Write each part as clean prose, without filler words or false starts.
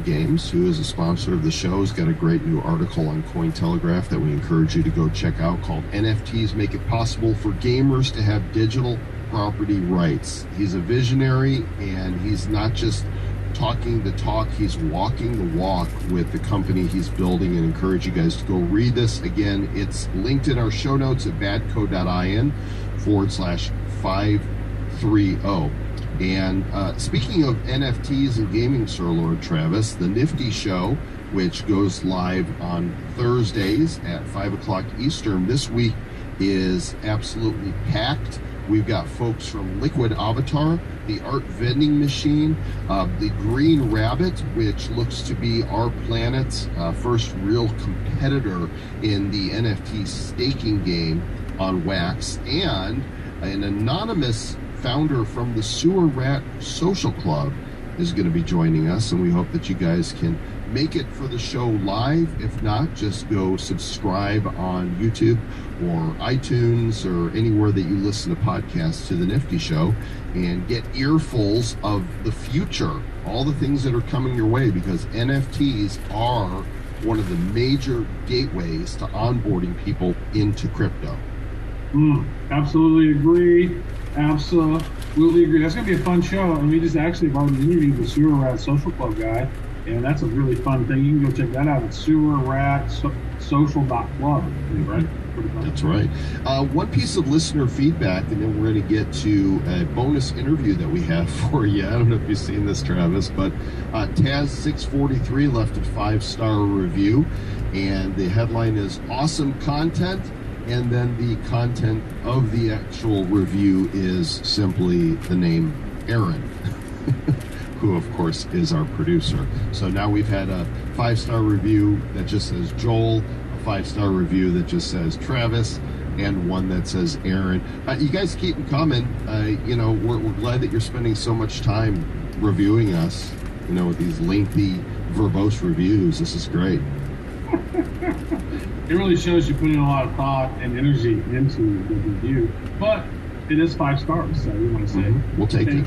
Games, who is a sponsor of the show, has got a great new article on Cointelegraph that we encourage you to go check out called NFTs Make It Possible for Gamers to Have Digital Property Rights. He's a visionary, and he's not just talking the talk, he's walking the walk with the company he's building, and encourage you guys to go read this. Again, it's linked in our show notes at badco.in/530. And speaking of NFTs and gaming, Sir Lord Travis, the Nifty Show, which goes live on Thursdays at 5 o'clock Eastern this week, is absolutely packed. We've got folks from Liquid Avatar, the Art Vending Machine, the Green Rabbit, which looks to be our planet's first real competitor in the NFT staking game on Wax, and an anonymous founder from the Sewer Rat Social Club is going to be joining us, and we hope that you guys can make it for the show live. If not, just go subscribe on YouTube or iTunes or anywhere that you listen to podcasts to the Nifty Show and get earfuls of the future, all the things that are coming your way, because NFTs are one of the major gateways to onboarding people into crypto. Absolutely agree. Absolutely agree. That's going to be a fun show. And we just actually have already interviewed the Sewer Rat Social Club guy. And that's a really fun thing. You can go check that out at sewerratsocial.club. Right? That's right. One piece of listener feedback, and then we're going to get to a bonus interview that we have for you. I don't know if you've seen this, Travis, but Taz643 left a 5-star review. And the headline is Awesome Content. And then the content of the actual review is simply the name Aaron, who, of course, is our producer. So now we've had a 5-star review that just says Joel, a 5-star review that just says Travis, and one that says Aaron. You guys keep them coming. We're glad that you're spending so much time reviewing us, with these lengthy, verbose reviews. This is great. It really shows you put in a lot of thought and energy into the review, but it is 5 stars, so we want to say we'll take it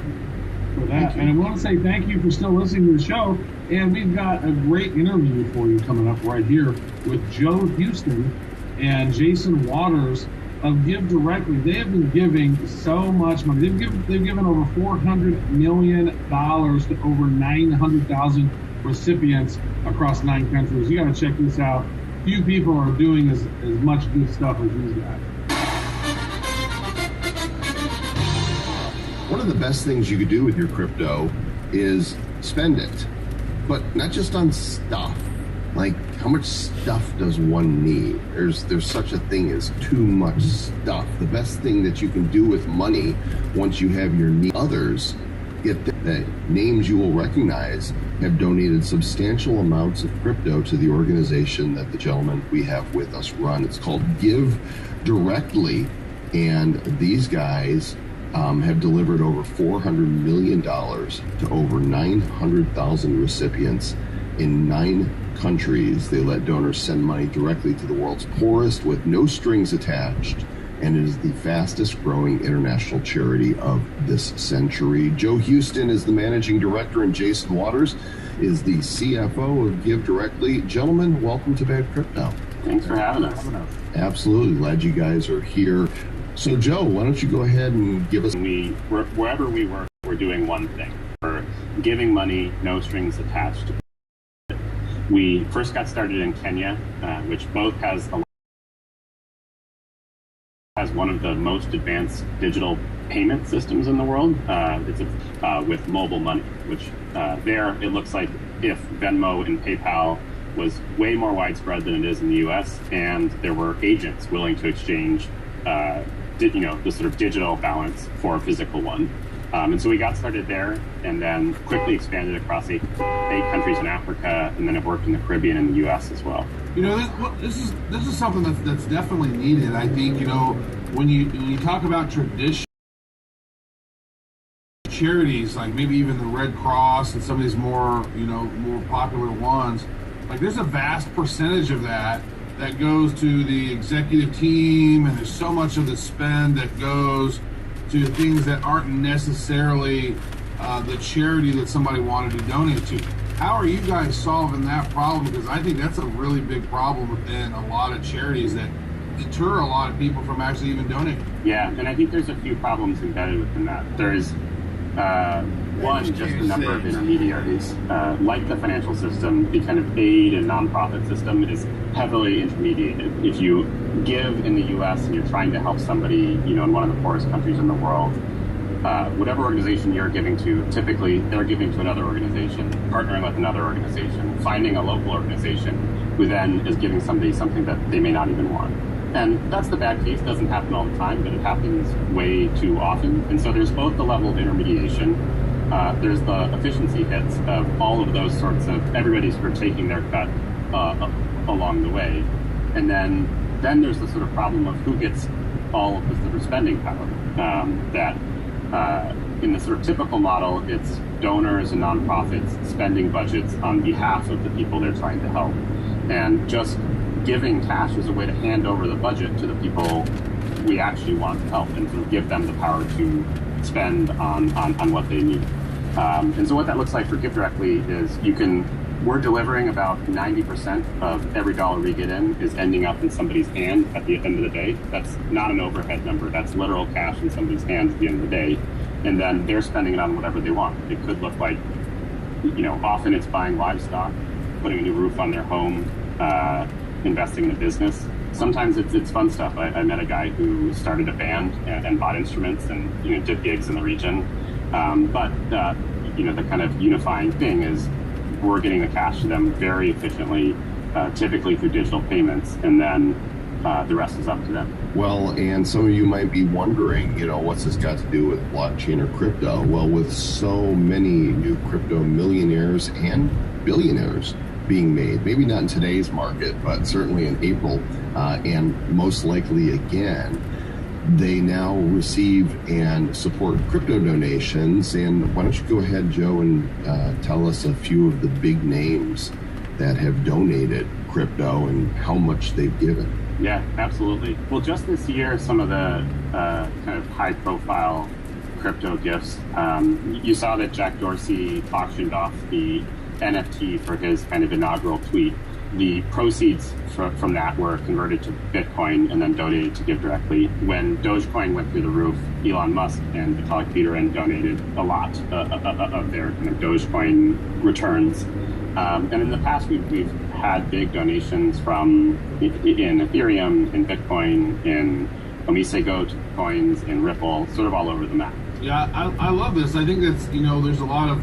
for that. And I want to say thank you for still listening to the show. And we've got a great interview for you coming up right here with Joe Houston and Jason Waters of Give Directly. They have been giving so much money. They've given over $400 million to over 900,000 recipients across 9 countries. You got to check this out. Few people are doing as much good stuff as these guys. One of the best things you could do with your crypto is spend it, but not just on stuff. Like, how much stuff does one need? There's such a thing as too much stuff. The best thing that you can do with money once you have your need, others get that names you will recognize have donated substantial amounts of crypto to the organization that the gentleman we have with us run. It's called Give Directly, and these guys have delivered over $400 million to over 900,000 recipients in 9 countries. They let donors send money directly to the world's poorest with no strings attached, and it is the fastest growing international charity of this century. Joe Houston is the managing director, and Jason Waters is the CFO of Give Directly. Gentlemen, welcome to Bad Crypto. Thanks for having us. Absolutely. Glad you guys are here. So, Joe, why don't you go ahead and give us... Wherever we work, we're doing one thing. We're giving money, no strings attached. We first got started in Kenya, which both has one of the most advanced digital payment systems in the world. It's with mobile money, which there it looks like if Venmo and PayPal was way more widespread than it is in the U.S., and there were agents willing to exchange, the sort of digital balance for a physical one. And so we got started there, and then quickly expanded across eight countries in Africa, and then have worked in the Caribbean and the U.S. as well. This is something that's definitely needed. I think when you talk about tradition charities, like maybe even the Red Cross and some of these more popular ones, like there's a vast percentage of that goes to the executive team, and there's so much of the spend that goes to things that aren't necessarily the charity that somebody wanted to donate to. How are you guys solving that problem? Because I think that's a really big problem within a lot of charities that deter a lot of people from actually even donating. Yeah, and I think there's a few problems embedded within that. There's one, just the number of intermediaries. Like the financial system, the kind of aid and nonprofit system is heavily intermediated. If you give in the U.S. and you're trying to help somebody, in one of the poorest countries in the world, whatever organization you're giving to, typically they're giving to another organization, partnering with another organization, finding a local organization who then is giving somebody something that they may not even want. And that's the bad case. It doesn't happen all the time, but it happens way too often. And so there's both the level of intermediation, there's the efficiency hits of all of those sorts of everybody's sort of taking their cut along the way. And then there's the sort of problem of who gets all of the sort of spending power. In the sort of typical model, it's donors and nonprofits spending budgets on behalf of the people they're trying to help. And just giving cash is a way to hand over the budget to the people we actually want to help and sort of give them the power to spend on what they need. And so what that looks like for Give Directly is we're delivering about 90% of every dollar we get in is ending up in somebody's hand at the end of the day. That's not an overhead number. That's literal cash in somebody's hands at the end of the day. And then they're spending it on whatever they want. It could look like, often it's buying livestock, putting a new roof on their home, investing in a business. Sometimes it's fun stuff. I met a guy who started a band and bought instruments and did gigs in the region. But the kind of unifying thing is we're getting the cash to them very efficiently, typically through digital payments, and then the rest is up to them. Well, and some of you might be wondering, what's this got to do with blockchain or crypto? Well, with so many new crypto millionaires and billionaires being made, maybe not in today's market, but certainly in April, and most likely again, they now receive and support crypto donations. And why don't you go ahead, Joe, and tell us a few of the big names that have donated crypto and how much they've given. Yeah, absolutely. Well, just this year, some of the kind of high-profile crypto gifts, you saw that Jack Dorsey auctioned off the NFT for his kind of inaugural tweet. The proceeds from that were converted to Bitcoin and then donated to Give Directly. When Dogecoin went through the roof, Elon Musk and Vitalik Buterin donated a lot of their kind of Dogecoin returns. And in the past, we've had big donations from in Ethereum, in Bitcoin, in Omisego coins, in Ripple, sort of all over the map. Yeah, I love this. I think that's there's a lot of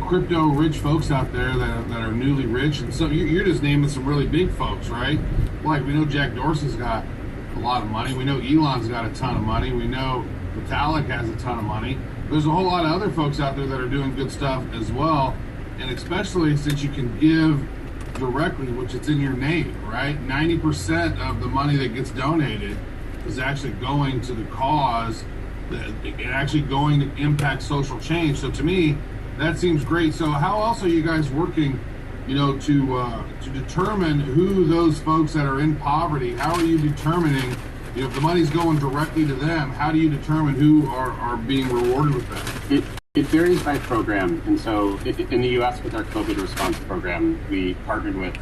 crypto rich folks out there that are newly rich, and so you're just naming some really big folks, right? Like we know Jack Dorsey's got a lot of money. We know Elon's got a ton of money. We know Vitalik has a ton of money. There's a whole lot of other folks out there that are doing good stuff as well, and especially since you can give directly, which it's in your name, right? 90% of the money that gets donated is actually going to the cause, and actually going to impact social change. So to me, that seems great. So how else are you guys working, to determine who those folks that are in poverty, how are you determining, if the money's going directly to them, how do you determine who are being rewarded with that? It varies by program. And so in the U.S. with our COVID response program, we partnered with